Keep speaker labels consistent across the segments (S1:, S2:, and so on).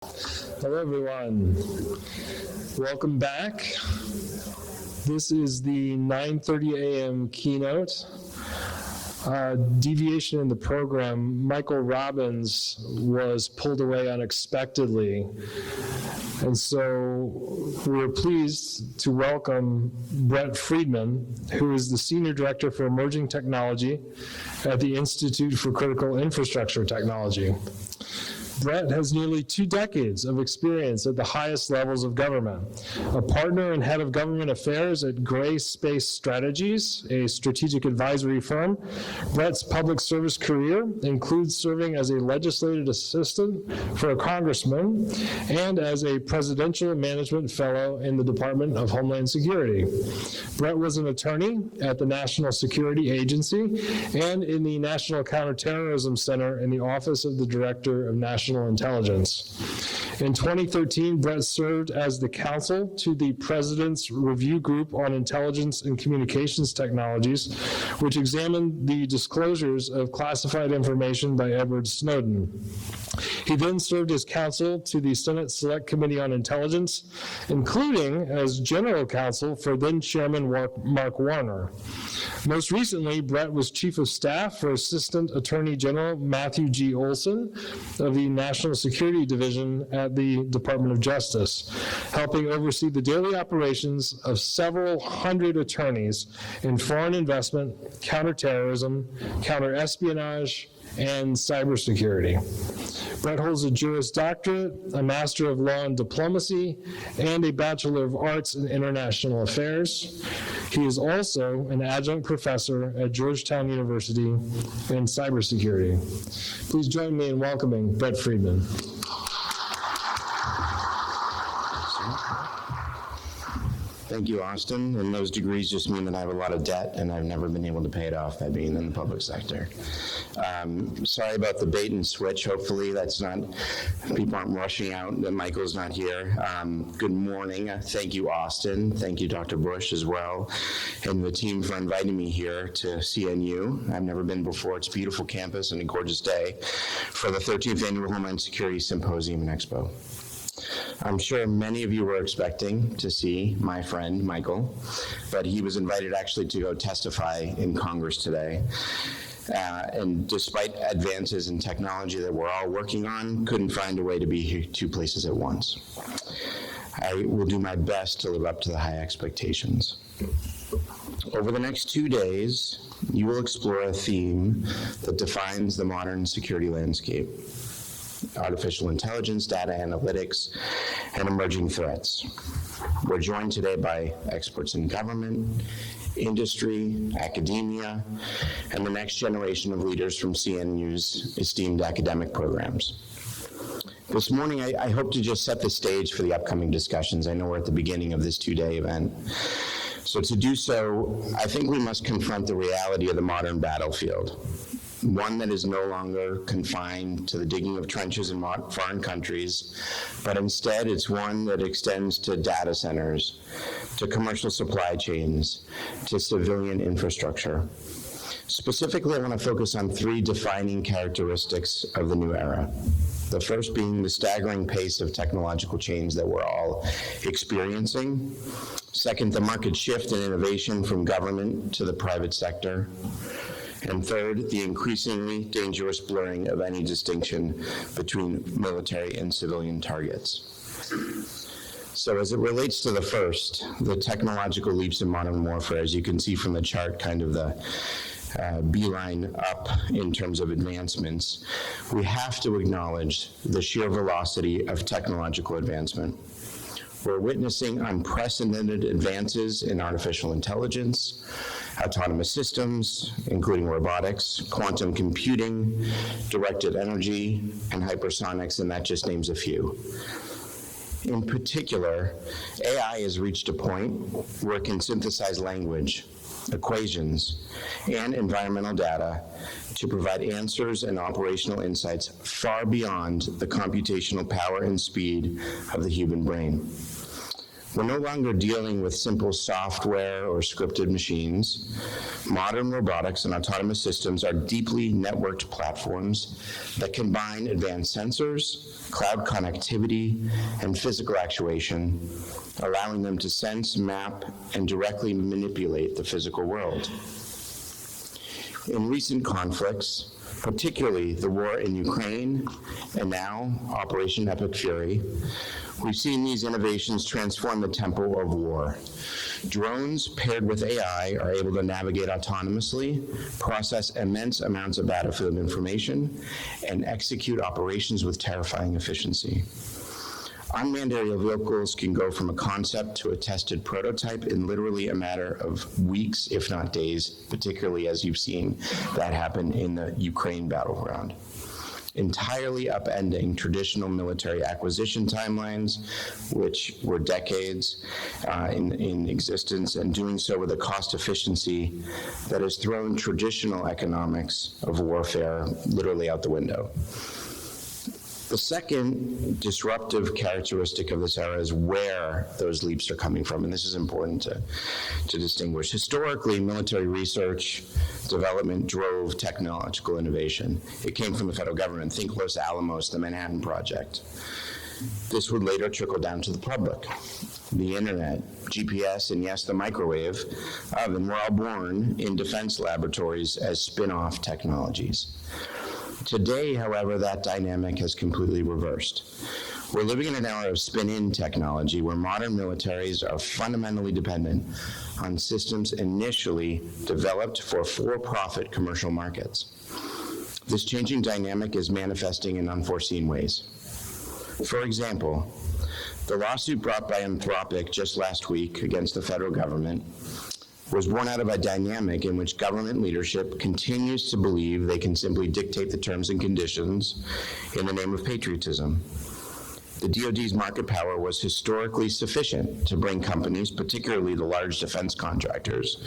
S1: Hello, everyone. Welcome back. This is the 9:30 a.m. keynote. Deviation in the program, Michael Robbins was pulled away unexpectedly. And so we're pleased to welcome Brett Freedman, who is the Senior Director for Emerging Technology at the Institute for Critical Infrastructure Technology. Brett has nearly 2 decades of experience at the highest levels of government. A partner and head of government affairs at Gray Space Strategies, a strategic advisory firm, Brett's public service career includes serving as a legislative assistant for a congressman and as a presidential management fellow in the Department of Homeland Security. Brett was an attorney at the National Security Agency and in the National Counterterrorism Center in the Office of the Director of National Intelligence. In 2013, Brett served as the counsel to the President's Review Group on Intelligence and Communications Technologies, which examined the disclosures of classified information by Edward Snowden. He then served as counsel to the Senate Select Committee on Intelligence, including as general counsel for then-Chairman Mark Warner. Most recently, Brett was Chief of Staff for Assistant Attorney General Matthew G. Olson of the National Security Division at the Department of Justice, helping oversee the daily operations of several hundred attorneys in foreign investment, counterterrorism, counterespionage, and cybersecurity. Brett holds a Juris Doctorate, a Master of Law in Diplomacy, and a Bachelor of Arts in International Affairs. He is also an adjunct professor at Georgetown University in cybersecurity. Please join me in welcoming Brett Freedman.
S2: Thank you, Austin. And those degrees just mean that I have a lot of debt and I've never been able to pay it off by being in the public sector. Sorry about the bait and switch. Hopefully that's not, people aren't rushing out that Michael's not here. Good morning. Thank you, Austin. Thank you, Dr. Bush, as well, and the team for inviting me here to CNU. I've never been before. It's a beautiful campus and a gorgeous day for the 13th Annual Homeland Security Symposium and Expo. I'm sure many of you were expecting to see my friend, Michael, but he was invited actually to go testify in Congress today. And despite advances in technology that we're all working on, couldn't find a way to be here 2 places at once. I will do my best to live up to the high expectations. Over the next 2 days, you will explore a theme that defines the modern security landscape: artificial intelligence, data analytics, and emerging threats. We're joined today by experts in government, industry, academia, and the next generation of leaders from CNU's esteemed academic programs. This morning, I hope to just set the stage for the upcoming discussions. I know we're at the beginning of this 2-day event. So to do so, I think we must confront the reality of the modern battlefield. One that is no longer confined to the digging of trenches in foreign countries, but instead it's one that extends to data centers, to commercial supply chains, to civilian infrastructure. Specifically, I want to focus on 3 defining characteristics of the new era. The first being the staggering pace of technological change that we're all experiencing. Second, the market shift in innovation from government to the private sector. And third, the increasingly dangerous blurring of any distinction between military and civilian targets. So as it relates to the first, the technological leaps in modern warfare, as you can see from the chart, kind of the beeline up in terms of advancements, we have to acknowledge the sheer velocity of technological advancement. We're witnessing unprecedented advances in artificial intelligence, autonomous systems, including robotics, quantum computing, directed energy, and hypersonics, and that just names a few. In particular, AI has reached a point where it can synthesize language, equations, and environmental data to provide answers and operational insights far beyond the computational power and speed of the human brain. We're no longer dealing with simple software or scripted machines. Modern robotics and autonomous systems are deeply networked platforms that combine advanced sensors, cloud connectivity, and physical actuation, allowing them to sense, map, and directly manipulate the physical world. In recent conflicts, particularly the war in Ukraine and now Operation Epic Fury, we've seen these innovations transform the tempo of war. Drones paired with AI are able to navigate autonomously, process immense amounts of battlefield information, and execute operations with terrifying efficiency. Unmanned aerial vehicles can go from a concept to a tested prototype in literally a matter of weeks, if not days, particularly as you've seen that happen in the Ukraine battleground, entirely upending traditional military acquisition timelines, which were decades in existence, and doing so with a cost efficiency that has thrown traditional economics of warfare literally out the window. The second disruptive characteristic of this era is where those leaps are coming from, and this is important to distinguish. Historically, military research development drove technological innovation. It came from the federal government. Think Los Alamos, the Manhattan Project. This would later trickle down to the public. The internet, GPS, and yes, the microwave oven were all born in defense laboratories as spin-off technologies. Today, however, that dynamic has completely reversed. We're living in an era of spin-in technology where modern militaries are fundamentally dependent on systems initially developed for for-profit commercial markets. This changing dynamic is manifesting in unforeseen ways. For example, the lawsuit brought by Anthropic just last week against the federal government was born out of a dynamic in which government leadership continues to believe they can simply dictate the terms and conditions in the name of patriotism. The DoD's market power was historically sufficient to bring companies, particularly the large defense contractors,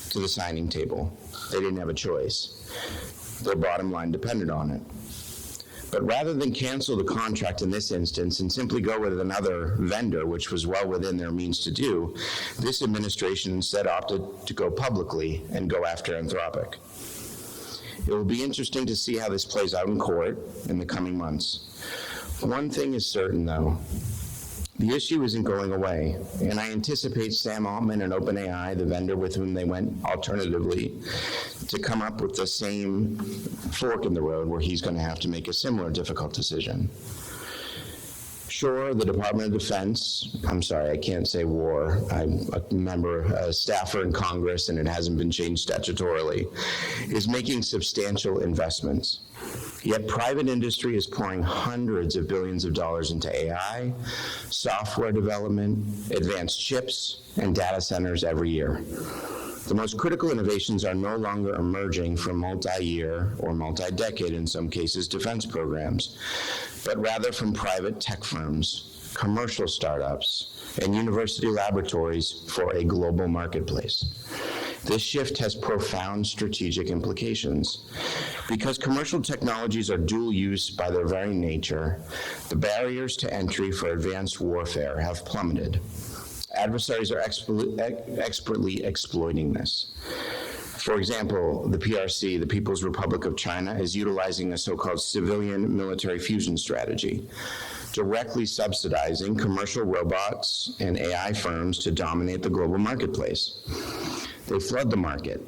S2: to the signing table. They didn't have a choice. Their bottom line depended on it. But rather than cancel the contract in this instance and simply go with another vendor, which was well within their means to do, this administration instead opted to go publicly and go after Anthropic. It will be interesting to see how this plays out in court in the coming months. One thing is certain, though. The issue isn't going away, and I anticipate Sam Altman and OpenAI, the vendor with whom they went alternatively, to come up with the same fork in the road where he's going to have to make a similar difficult decision. Sure, the Department of Defense, I'm sorry, I can't say war. I'm a staffer in Congress, and it hasn't been changed statutorily, is making substantial investments. Yet private industry is pouring hundreds of billions of dollars into AI, software development, advanced chips, and data centers every year. The most critical innovations are no longer emerging from multi-year or multi-decade, in some cases, defense programs, but rather from private tech firms, commercial startups, and university laboratories for a global marketplace. This shift has profound strategic implications. Because commercial technologies are dual use by their very nature, the barriers to entry for advanced warfare have plummeted. Adversaries are expertly exploiting this. For example, the PRC, the People's Republic of China, is utilizing a so-called civilian military fusion strategy, directly subsidizing commercial robots and AI firms to dominate the global marketplace. They flood the market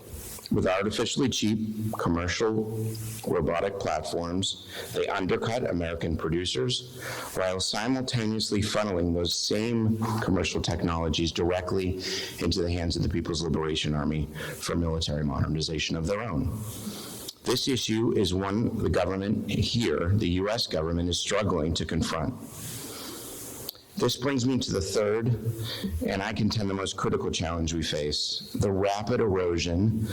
S2: with artificially cheap commercial robotic platforms. They undercut American producers while simultaneously funneling those same commercial technologies directly into the hands of the People's Liberation Army for military modernization of their own. This issue is one the government here, the U.S. government, is struggling to confront. This brings me to the third, and I contend the most critical challenge we face, the rapid erosion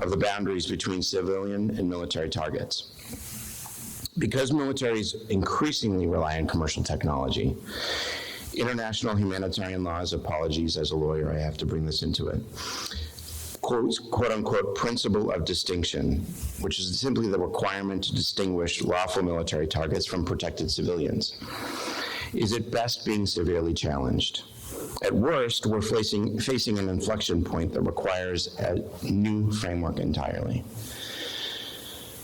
S2: of the boundaries between civilian and military targets. Because militaries increasingly rely on commercial technology, international humanitarian laws, apologies as a lawyer, I have to bring this into it, quote-unquote principle of distinction, which is simply the requirement to distinguish lawful military targets from protected civilians, is at best being severely challenged. At worst, we're facing an inflection point that requires a new framework entirely.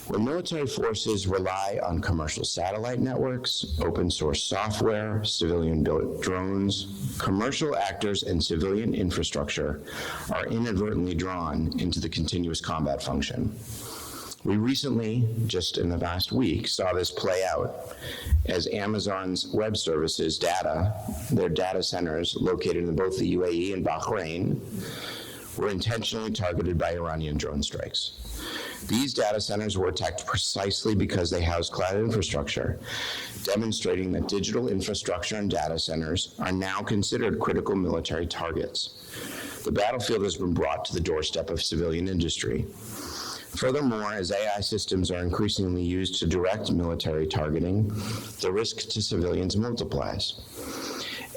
S2: When military forces rely on commercial satellite networks, open source software, civilian-built drones, commercial actors and civilian infrastructure are inadvertently drawn into the continuous combat function. We recently, just in the last week, saw this play out as Amazon's web services their data centers located in both the UAE and Bahrain, were intentionally targeted by Iranian drone strikes. These data centers were attacked precisely because they house cloud infrastructure, demonstrating that digital infrastructure and data centers are now considered critical military targets. The battlefield has been brought to the doorstep of civilian industry. Furthermore, as AI systems are increasingly used to direct military targeting, the risk to civilians multiplies.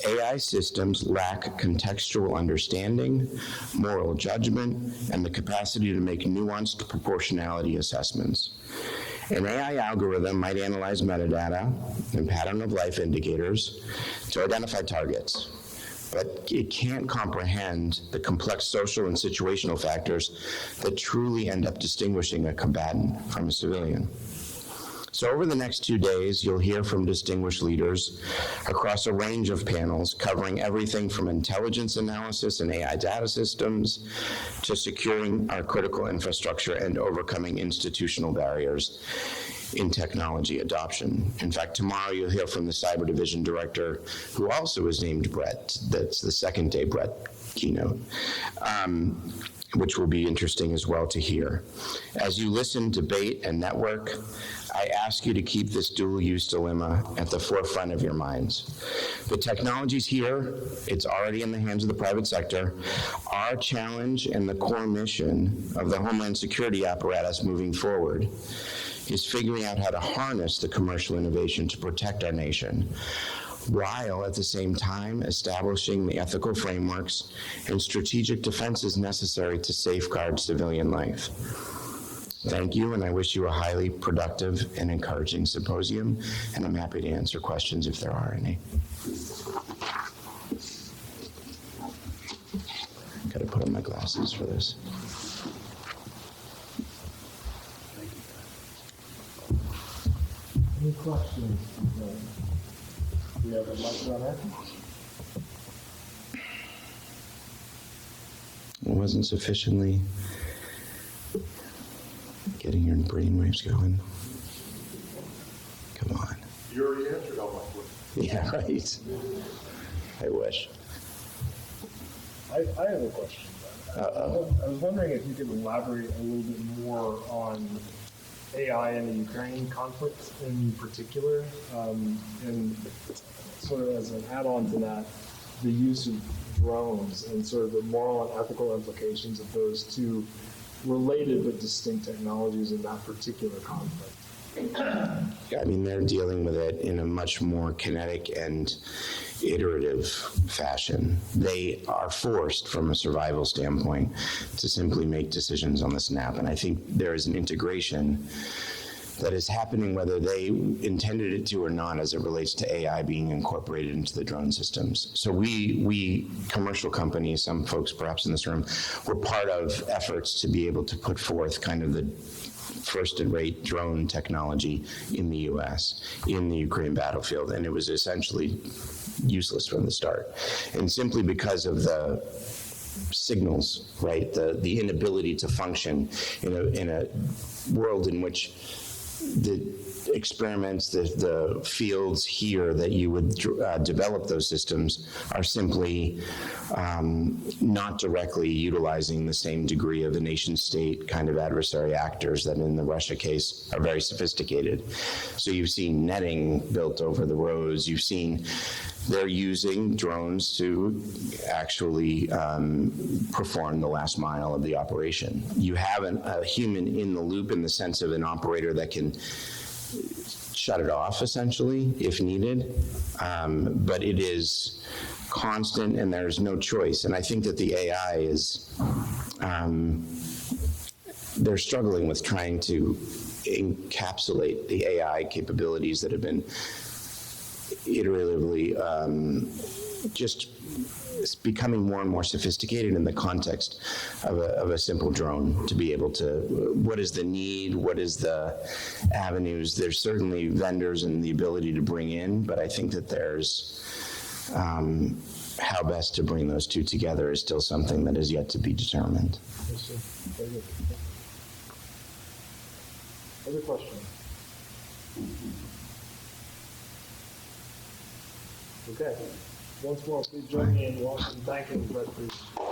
S2: AI systems lack contextual understanding, moral judgment, and the capacity to make nuanced proportionality assessments. An AI algorithm might analyze metadata and pattern of life indicators to identify targets, but it can't comprehend the complex social and situational factors that truly end up distinguishing a combatant from a civilian. So over the next 2 days, you'll hear from distinguished leaders across a range of panels covering everything from intelligence analysis and AI data systems to securing our critical infrastructure and overcoming institutional barriers in technology adoption. In fact, tomorrow you'll hear from the Cyber Division Director, who also is named Brett. That's the second day Brett keynote, which will be interesting as well to hear. As you listen, debate, and network, I ask you to keep this dual-use dilemma at the forefront of your minds. The technology's here. It's already in the hands of the private sector. Our challenge and the core mission of the Homeland Security apparatus moving forward is figuring out how to harness the commercial innovation to protect our nation, while at the same time establishing the ethical frameworks and strategic defenses necessary to safeguard civilian life. Thank you, and I wish you a highly productive and encouraging symposium, and I'm happy to answer questions if there are any. Got to put on my glasses for this.
S1: Any questions? Do we have a mic runner?
S2: It wasn't sufficiently getting your brainwaves going. Come on.
S3: You already answered all my questions.
S2: Yeah, right. I wish.
S1: I have a question.
S2: Uh-oh.
S1: I was wondering if you could elaborate a little bit more on AI and the Ukraine conflict in particular, and sort of as an add-on to that, the use of drones and sort of the moral and ethical implications of those two related but distinct technologies in that particular conflict.
S2: Yeah, I mean, they're dealing with it in a much more kinetic and iterative fashion. They are forced, from a survival standpoint, to simply make decisions on the snap. And I think there is an integration that is happening whether they intended it to or not as it relates to AI being incorporated into the drone systems. So we commercial companies, some folks perhaps in this room, were part of efforts to be able to put forth kind of the first-rate drone technology in the U.S., in the Ukraine battlefield, and it was essentially useless from the start. And simply because of the signals, right, the inability to function in a world in which the experiments, the fields here that you would develop those systems are simply not directly utilizing the same degree of the nation-state kind of adversary actors that in the Russia case are very sophisticated. So you've seen netting built over the roads. You've seen they're using drones to actually perform the last mile of the operation. You have a human in the loop in the sense of an operator that can shut it off, essentially, if needed. But it is constant, and there's no choice. And I think that the AI is, they're struggling with trying to encapsulate the AI capabilities that have been iteratively just it's becoming more and more sophisticated in the context of a simple drone to be able to, what is the need, what is the avenues? There's certainly vendors and the ability to bring in, but I think that there's, how best to bring those two together is still something that is yet to be determined.
S1: Other questions? Okay. Once more, please join me in welcoming, thanking Brett Freedman.